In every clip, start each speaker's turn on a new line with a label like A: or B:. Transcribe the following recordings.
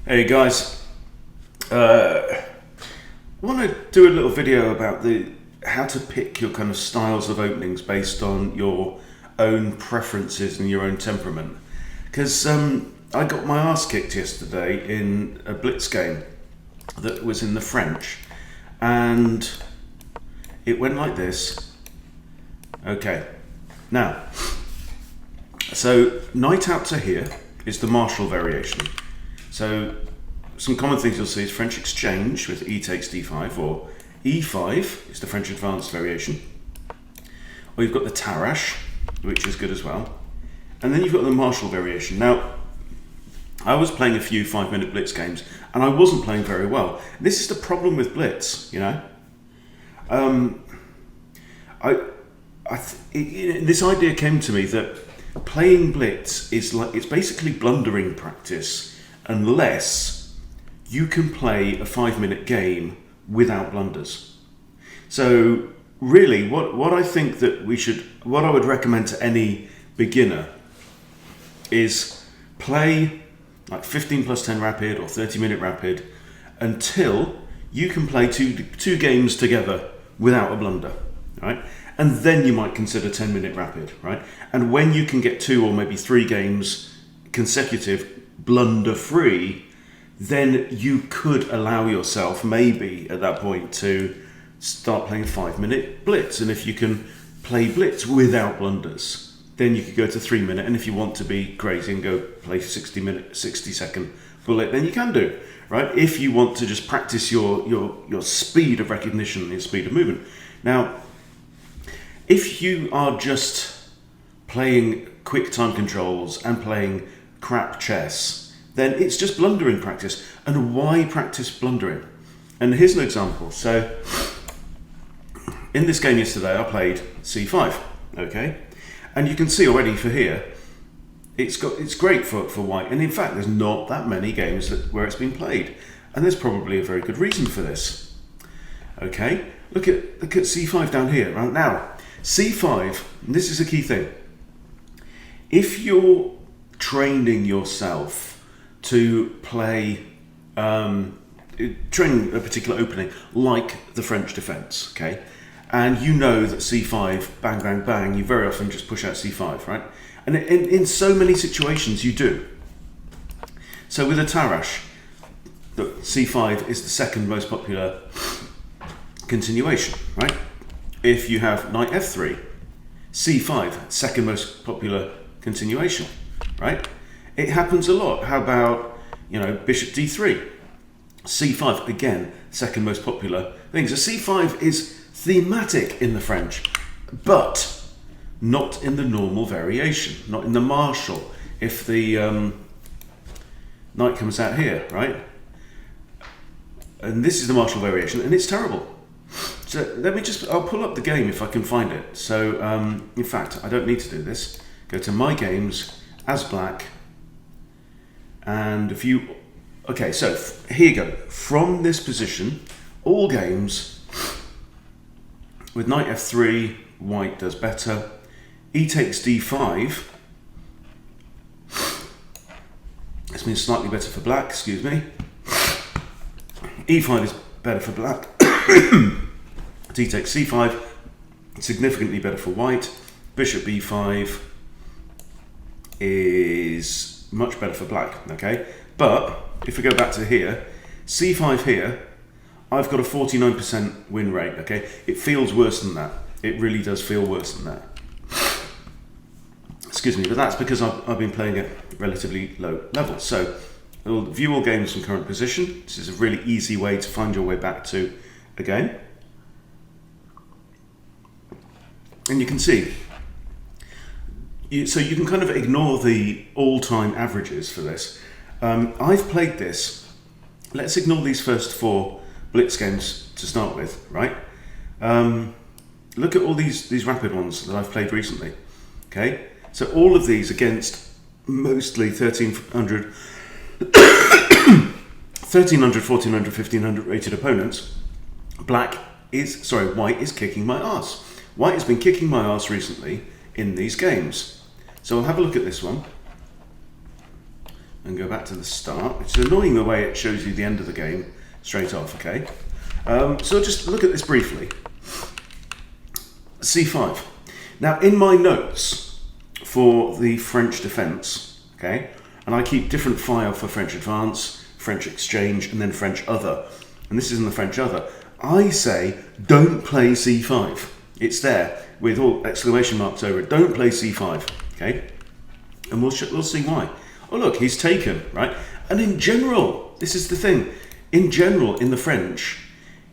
A: Hey guys, I want to do a little video about how to pick your kind of styles of openings based on your own preferences and your own temperament. Because I got my arse kicked yesterday in a blitz game that was in the French, and it went like this. Okay, now, so night out to here is the Marshall variation. So some common things you'll see is French exchange with E takes D5, or E5 is the French advanced variation. Or you've got the Kadash, which is good as well. And then you've got the Marshall variation. Now, I was playing a few 5-minute blitz games, and I wasn't playing very well. This is the problem with blitz, you know. This idea came to me that playing blitz is like, it's basically blundering practice, unless you can play a 5-minute game without blunders. So really, what I think that what I would recommend to any beginner is play like 15 plus 10 rapid or 30-minute rapid until you can play two games together without a blunder, right? And then you might consider 10-minute rapid, right? And when you can get 2 or maybe 3 games consecutive blunder-free, then you could allow yourself maybe at that point to start playing a 5-minute blitz. And if you can play blitz without blunders, then you could go to 3-minute. And if you want to be crazy and go play 60-second bullet, then you can do, right? If you want to just practice your speed of recognition and your speed of movement. Now, if you are just playing quick time controls and playing crap chess, then it's just blundering practice. And why practice blundering? And here's an example. So in this game yesterday, I played C5, okay? And you can see already for here, it's great for white. And in fact, there's not that many games where it's been played. And there's probably a very good reason for this. Okay, look at C5 down here. Right now, C5, and this is a key thing. If you're training yourself to play, training a particular opening, like the French defense, okay? And you know that C5, bang, bang, bang, you very often just push out C5, right? And in so many situations you do. So with a Kadash, C5 is the second most popular continuation, right? If you have knight F3, C5, second most popular continuation, right? It happens a lot. How about, bishop D3? C5, again, second most popular thing. So C5 is thematic in the French, but not in the normal variation, not in the Marshall. If the knight comes out here, right? And this is the Marshall variation, and it's terrible. So I'll pull up the game if I can find it. So, in fact, I don't need to do this. Go to My Games, as black, and okay, so here you go. From this position, all games, with knight F3, white does better. E takes D5. This means slightly better for black, excuse me. E5 is better for black. D takes C5, significantly better for white. Bishop B5 is much better for black, okay? But if we go back to here, C5 here, I've got a 49% win rate, okay? It feels worse than that. It really does feel worse than that. Excuse me, but that's because I've been playing at relatively low levels. So we'll view all games from current position. This is a really easy way to find your way back to a game. And you can see, so you can kind of ignore the all-time averages for this. I've played this. Let's ignore these first 4 blitz games to start with, right? Look at all these rapid ones that I've played recently, okay? So all of these against mostly 1300, 1400, 1500 rated opponents. White is kicking my ass. White has been kicking my ass recently in these games. So I'll have a look at this one. and go back to the start. It's annoying the way it shows you the end of the game straight off, okay? So just look at this briefly. c5. Now in my notes for the French defense, okay, and I keep different file for French advance, French exchange, and then French other, and this is in the French other, I say don't play c5. It's there with all exclamation marks over it. Don't play c5, okay? And we'll see why. Oh look, he's taken, right? And in general, this is the thing, in general, in the French,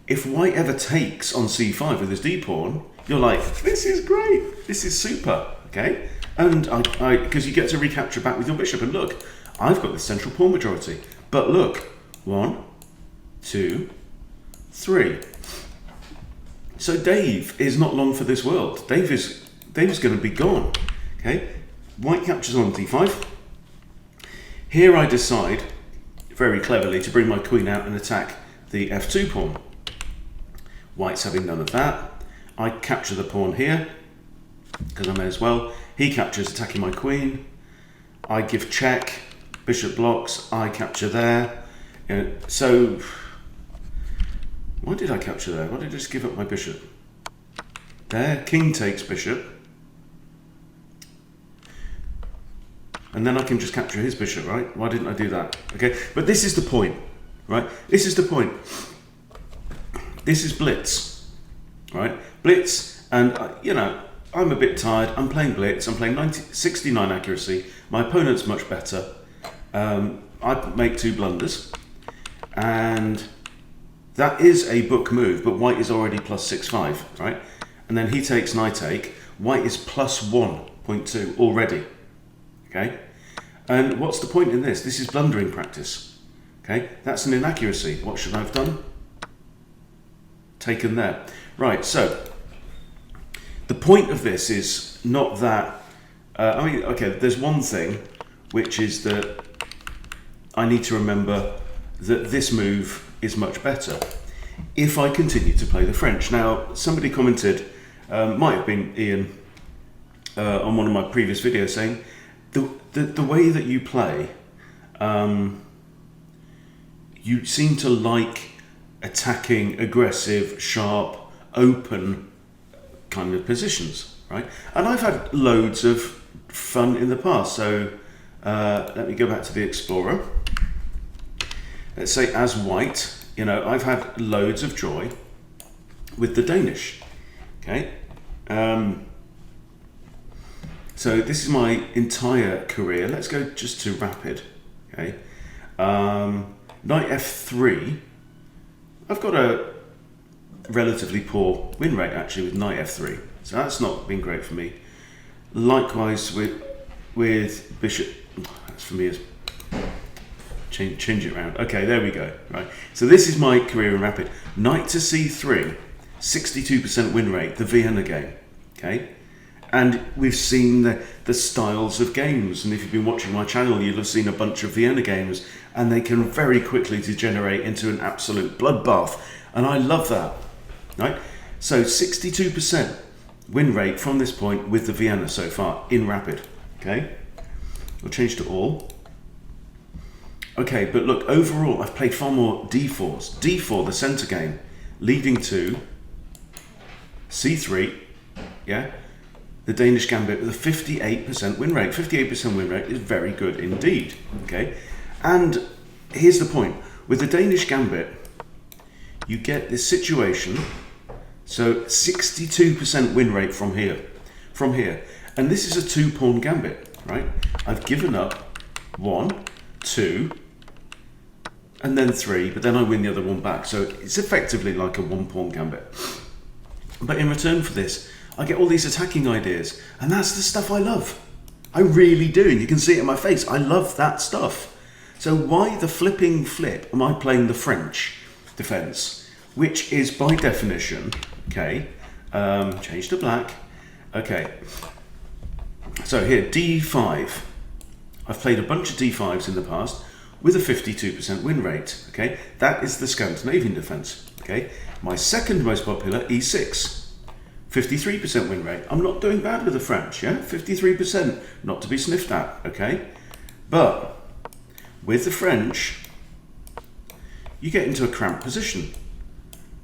A: if white ever takes on c5 with his d-pawn, you're like, this is great, this is super, okay? And because you get to recapture back with your bishop, and look, I've got the central pawn majority. But look, 1, 2, 3. So Dave is not long for this world. Dave is going to be gone, okay? White captures on d5. Here I decide, very cleverly, to bring my queen out and attack the f2 pawn. White's having none of that. I capture the pawn here, because I may as well. He captures, attacking my queen. I give check, bishop blocks, I capture there. So, why did I capture there? Why did I just give up my bishop? There, king takes bishop. And then I can just capture his bishop, right? Why didn't I do that? Okay, but this is the point, right? This is the point. This is blitz, right? Blitz, and you know, I'm a bit tired. I'm playing blitz. I'm playing 69 accuracy. My opponent's much better. I make 2 blunders, and that is a book move. But white is already plus 6-5, right? And then he takes and I take. White is plus 1.2 already. Okay, and what's the point in this? This is blundering practice. Okay, that's an inaccuracy. What should I have done? Taken there. Right, so the point of this is not that, I mean, okay, there's one thing, which is that I need to remember that this move is much better if I continue to play the French. Now, somebody commented, might have been Ian, on one of my previous videos saying, the way that you play, you seem to like attacking, aggressive, sharp, open kind of positions, right? And I've had loads of fun in the past. So let me go back to the Explorer. Let's say as white, you know, I've had loads of joy with the Danish, okay? So this is my entire career. Let's go just to rapid, okay? Knight f3. I've got a relatively poor win rate actually with knight f3, so that's not been great for me. Likewise with bishop. That's for me as change it around. Okay, there we go. Right. So this is my career in rapid. Knight to c3, 62% win rate. The Vienna game. Okay. And we've seen the styles of games, and if you've been watching my channel, you'll have seen a bunch of Vienna games, and they can very quickly degenerate into an absolute bloodbath, and I love that, right? So 62% win rate from this point with the Vienna so far in rapid, okay? We'll change to all. Okay, but look, overall, I've played far more d4s. d4, the center game, leading to c3, yeah? The Danish Gambit with a 58% win rate. 58% win rate is very good indeed, okay? And here's the point. With the Danish Gambit, you get this situation, so 62% win rate from here. And this is a 2-pawn gambit, right? I've given up 1, 2, and then 3, but then I win the other one back. So it's effectively like a 1-pawn gambit. But in return for this, I get all these attacking ideas, and that's the stuff I love. I really do. You can see it in my face. I love that stuff. So why the flipping flip am I playing the French defense, which is by definition, okay, change to black. Okay, so here, d5. I've played a bunch of d5s in the past with a 52% win rate, okay? That is the Scandinavian defense, okay? My second most popular, e6. 53% win rate. I'm not doing bad with the French, yeah? 53%, not to be sniffed at, okay? But with the French, you get into a cramped position.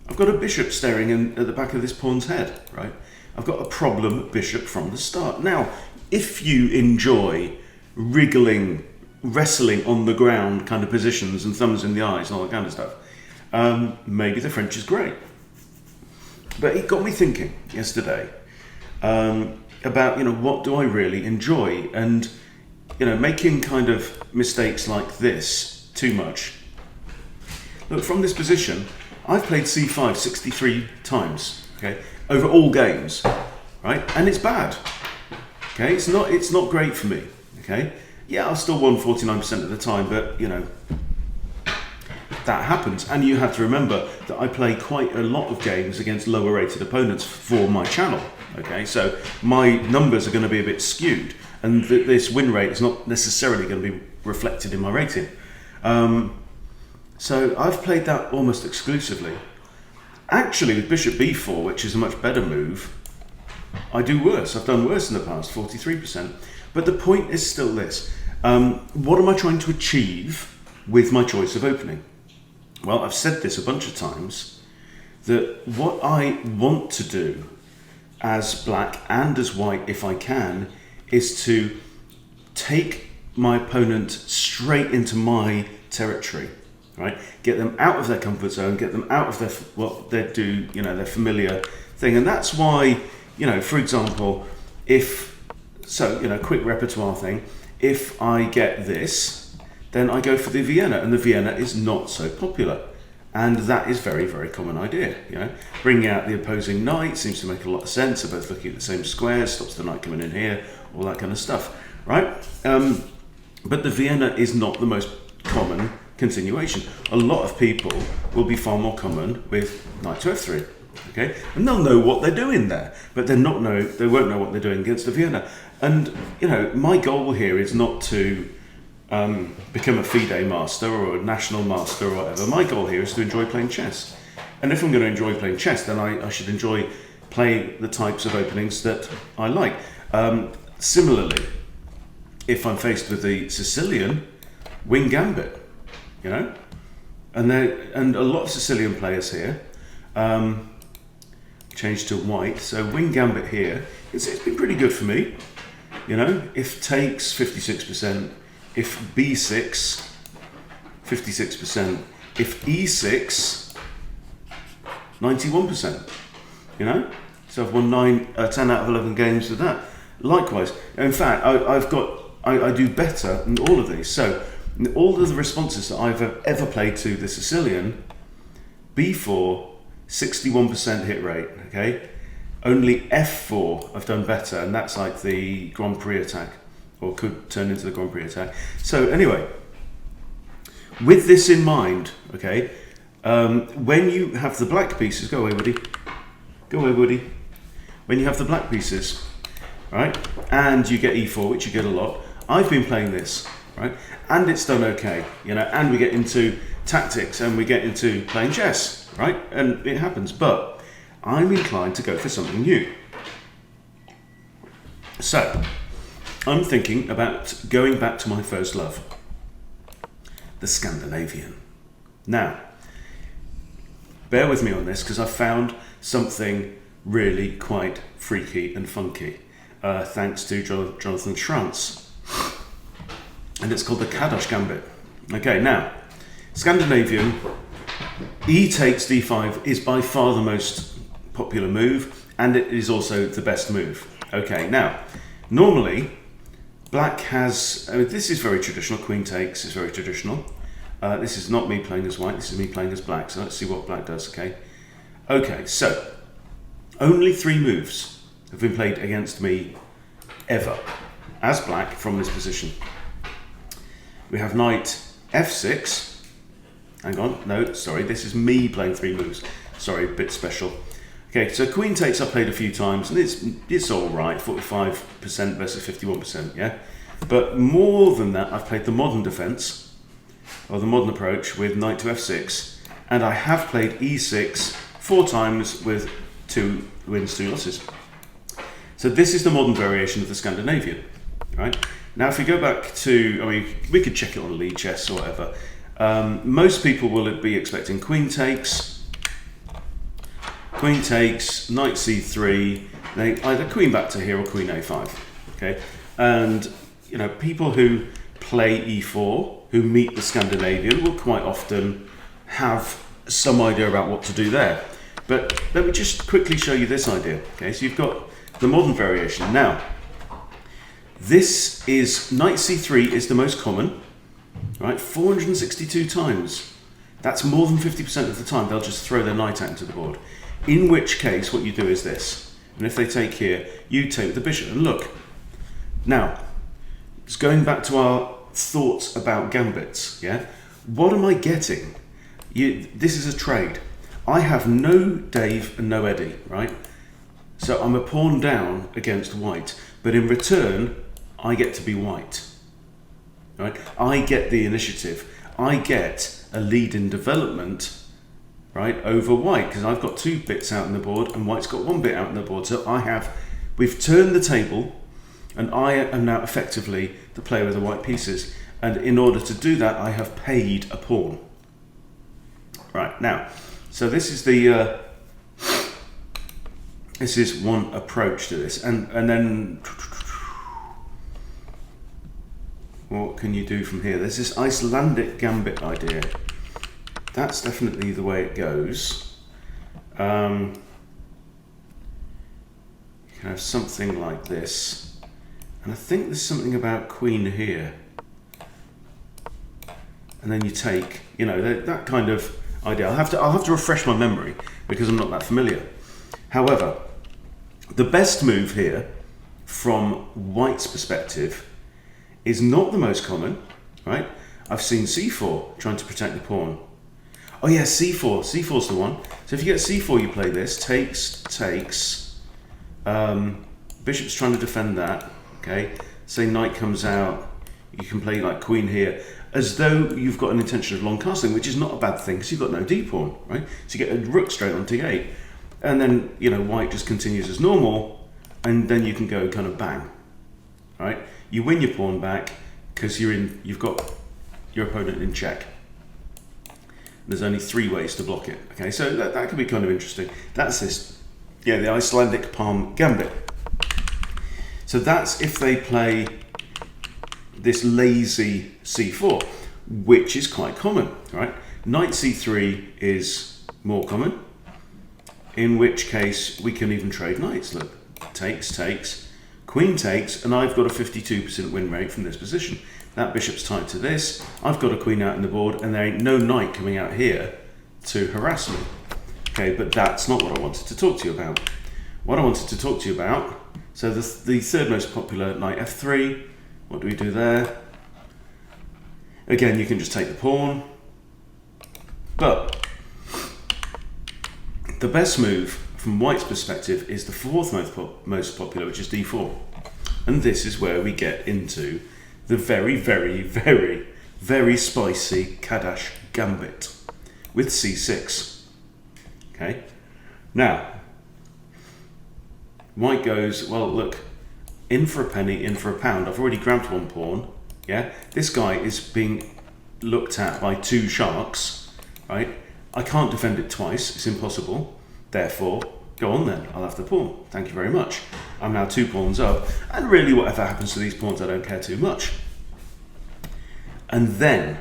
A: I've got a bishop staring at the back of this pawn's head, right? I've got a problem bishop from the start. Now, if you enjoy wriggling, wrestling on the ground kind of positions and thumbs in the eyes and all that kind of stuff, maybe the French is great. But it got me thinking yesterday about, what do I really enjoy? And, making kind of mistakes like this too much. Look, from this position, I've played c5 63 times, okay, over all games, right? And it's bad, okay? It's not great for me, okay? Yeah, I've still won 49% of the time, but, that happens. And you have to remember that I play quite a lot of games against lower rated opponents for my channel, okay? So my numbers are going to be a bit skewed, and this win rate is not necessarily going to be reflected in my rating. So I've played that almost exclusively. Actually, with bishop b4, which is a much better move, I do worse. I've done worse in the past, 43%. But the point is still this. What am I trying to achieve with my choice of opening? Well, I've said this a bunch of times, that what I want to do as black and as white, if I can, is to take my opponent straight into my territory. Right, get them out of their comfort zone, get them out of their familiar thing, and that's why, for example, quick repertoire thing. If I get this, then I go for the Vienna, and the Vienna is not so popular, and that is very, very common idea. Bringing out the opposing knight seems to make a lot of sense. They're both looking at the same squares, stops the knight coming in here, all that kind of stuff, right? But the Vienna is not the most common continuation. A lot of people will be far more common with knight to f3, okay, and they'll know what they're doing there, but they won't know what they're doing against the Vienna. And my goal here is not to become a FIDE master or a national master or whatever. My goal here is to enjoy playing chess, and if I'm going to enjoy playing chess, then I should enjoy playing the types of openings that I like. Similarly, if I'm faced with the Sicilian wing gambit, and a lot of Sicilian players here change to white. So wing gambit here, it's been pretty good for me. If takes 56%, if b6 56%, if e6 91%. So I've won 10 out of 11 games with that. Likewise, in fact, I do better than all of these. So all of the responses that I've ever played to the Sicilian, b4, 61% hit rate, okay? Only f4 I've done better, and that's like the Grand Prix attack, or could turn into the Grand Prix attack. So anyway, with this in mind, okay, when you have the black pieces, go away Woody, when you have the black pieces, right, and you get e4, which you get a lot, I've been playing this, right? And it's done okay, and we get into tactics and we get into playing chess, right? And it happens, but I'm inclined to go for something new. So, I'm thinking about going back to my first love, the Scandinavian. Now, bear with me on this because I've found something really quite freaky and funky, thanks to Jonathan Schrantz. And it's called the Kadas Gambit. Okay, now, Scandinavian, e takes d5 is by far the most popular move, and it is also the best move. Okay, now, normally, black has, this is very traditional, queen takes is very traditional. This is not me playing as white, this is me playing as black, so let's see what black does, okay? Okay, so, only 3 moves have been played against me ever, as black from this position. We have knight f6. Hang on, no, sorry, this is me playing 3 moves. Sorry, a bit special. Okay, so queen takes I played a few times, and it's all right, 45% versus 51%, yeah? But more than that, I've played the modern defense, or the modern approach, with knight to f6, and I have played e6 4 times with 2 wins, 2 losses. So this is the modern variation of the Scandinavian. right? Now, if we go back to, I mean, we could check it on lead chess or whatever. Most people will be expecting queen takes, knight c3, then either queen back to here or queen a5, okay? And, you know, people who play e4, who meet the Scandinavian, will quite often have some idea about what to do there. But let me just quickly show you this idea, okay? So you've got the modern variation. Now, this is, knight c3 is the most common, right? 462 times. That's more than 50% of the time they'll just throw their knight out into the board. In which case, what you do is this. And if they take here, you take the bishop. And look, now, it's going back to our thoughts about gambits, yeah? What am I getting? This is a trade. I have no Dave and no Eddie, right? So I'm a pawn down against white, but in return, I get to be white, right? I get the initiative. I get a lead in development, right, over white, because I've got 2 bits out on the board and white's got 1 bit out on the board. So we've turned the table and I am now effectively the player with the white pieces. And in order to do that, I have paid a pawn. Right, now, so this is the, this is one approach to this. And then, what can you do from here? There's this Icelandic gambit idea. That's definitely the way it goes. You can have something like this. And I think there's something about queen here. And then you take, you know, that kind of idea. I'll have to refresh my memory because I'm not that familiar. However, the best move here from white's perspective is not the most common, right? I've seen c4 trying to protect the pawn. Oh yeah, c4. c4's the one. So if you get c4, you play this. Takes. Bishop's trying to defend that. Okay. Say knight comes out. You can play like queen here, as though you've got an intention of long castling, which is not a bad thing because you've got no d pawn, right? So you get a rook straight on t8, and then, you know, white just continues as normal, and then you can go kind of bang, right? You win your pawn back because you've got your opponent in check. There's only 3 ways to block it. Okay, so that could be kind of interesting. That's this, yeah, the Icelandic palm gambit. So that's if they play this lazy c4, which is quite common, right? Knight c3 is more common, in which case we can even trade knights. Look, takes, queen takes, and I've got a 52% win rate from this position. That bishop's tied to this. I've got a queen out in the board, and there ain't no knight coming out here to harass me. Okay, but that's not what I wanted to talk to you about. What I wanted to talk to you about, so the third most popular, knight f3. What do we do there? Again, you can just take the pawn. But the best move from white's perspective is the 4th most popular, which is d4. And this is where we get into the very, very, very, very spicy Kadas Gambit with c6. Okay? Now, white goes, well, look, in for a penny, in for a pound. I've already grabbed 1 pawn. Yeah? This guy is being looked at by 2 sharks, right? I can't defend it twice. It's impossible. Therefore, go on then. I'll have the pawn. Thank you very much. I'm now 2 pawns up. And really, whatever happens to these pawns, I don't care too much. And then,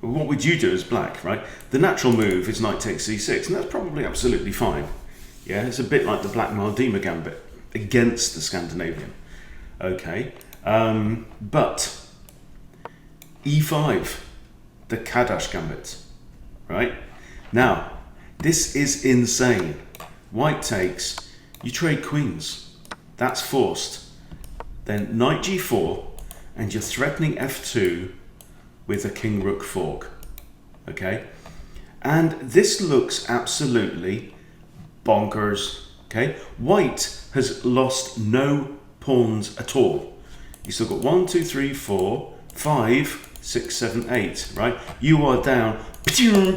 A: what would you do as black, right? The natural move is knight takes c6, and that's probably absolutely fine. Yeah, it's a bit like the black Maldima gambit against the Scandinavian. Okay, but e5, the Kadash Gambit, right? Now, this is insane. White takes, you trade queens. That's forced. Then knight g4, and you're threatening f2 with a king-rook fork, okay? And this looks absolutely bonkers, okay? White has lost no pawns at all. You've still got 1, 2, 3, 4, 5, 6, 7, 8, right? You are down 3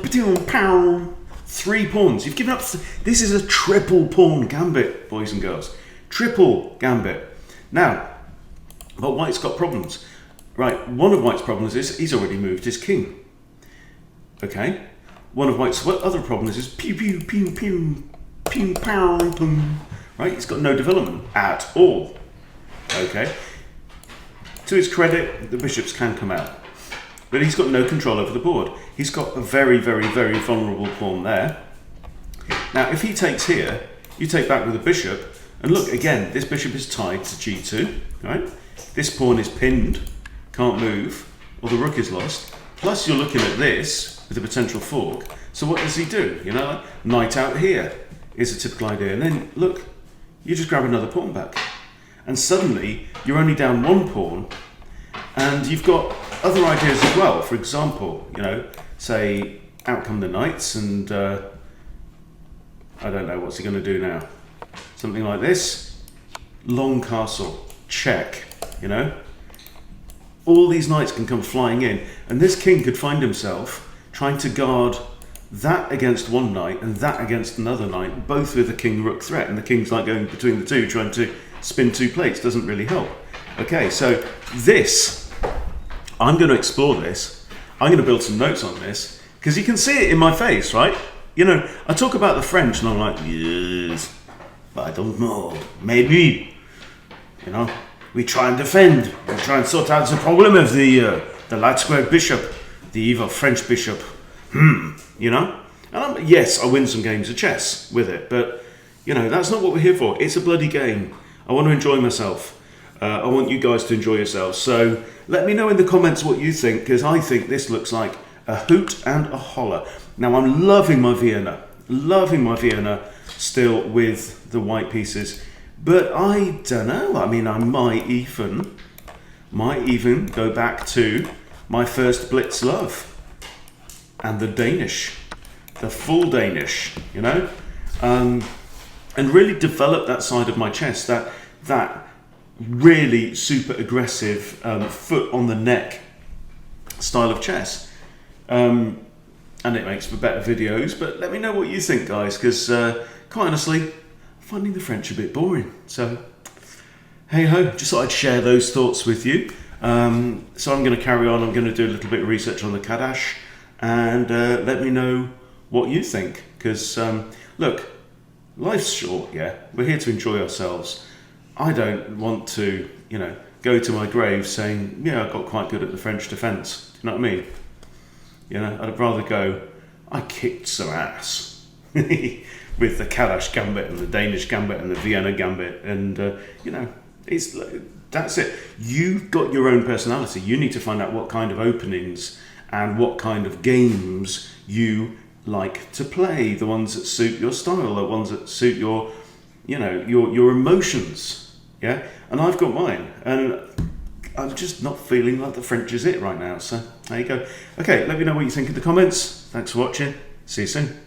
A: pawns. You've given up. This is a triple pawn gambit, boys and girls. Triple gambit. Now, But white's got problems. Right, one of white's problems is he's already moved his king. Okay? One of white's other problems is pew, pew, pew, pew, pew, pow, boom. Right, he's got no development at all. Okay? To his credit, the bishops can come out. But he's got no control over the board. He's got a very, very, very vulnerable pawn there. Now, if he takes here, you take back with a bishop, and look, again, this bishop is tied to g2, right? This pawn is pinned, can't move, or the rook is lost. Plus, you're looking at this with a potential fork. So what does he do? You know, like, knight out here is a typical idea. And then, look, you just grab another pawn back. And suddenly, you're only down one pawn, and you've got other ideas as well. For example, you know, say, out come the knights, and I don't know, what's he going to do now? Something like this. Long castle. Check. You know? All these knights can come flying in, and this king could find himself trying to guard that against one knight and that against another knight, both with a king-rook threat, and the king's like going between the two, trying to spin two plates. Doesn't really help. Okay, so this, I'm going to explore this. I'm going to build some notes on this, because you can see it in my face, right? You know, I talk about the French, and I'm like, yes, but I don't know, maybe, you know, we try and defend, we try and sort out the problem of the light squared bishop, the evil French bishop, you know? And yes, I win some games of chess with it, but, you know, that's not what we're here for. It's a bloody game. I want to enjoy myself. I want you guys to enjoy yourselves. So let me know in the comments what you think, because I think this looks like a hoot and a holler. Now, I'm loving my Vienna still with the white pieces, but I don't know. I mean, I might even go back to my first blitz love and the Danish, the full Danish, you know, and really develop that side of my chess, that really super aggressive foot on the neck style of chess. And it makes for better videos, but let me know what you think, guys, because quite honestly, I'm finding the French a bit boring. So, hey ho, just thought I'd share those thoughts with you. So I'm going to carry on. I'm going to do a little bit of research on the Kadash, and let me know what you think, because look, life's short, yeah? We're here to enjoy ourselves. I don't want to, you know, go to my grave saying, yeah, I got quite good at the French defence. Do you know what I mean? You know, I'd rather go, I kicked some ass with the Kadas Gambit and the Danish Gambit and the Vienna Gambit, and you know, that's it. You've got your own personality. You need to find out what kind of openings and what kind of games you like to play, the ones that suit your style, the ones that suit your, you know, your emotions, yeah? And I've got mine, and I'm just not feeling like the French is it right now, so there you go. Okay, let me know what you think in the comments. Thanks for watching. See you soon.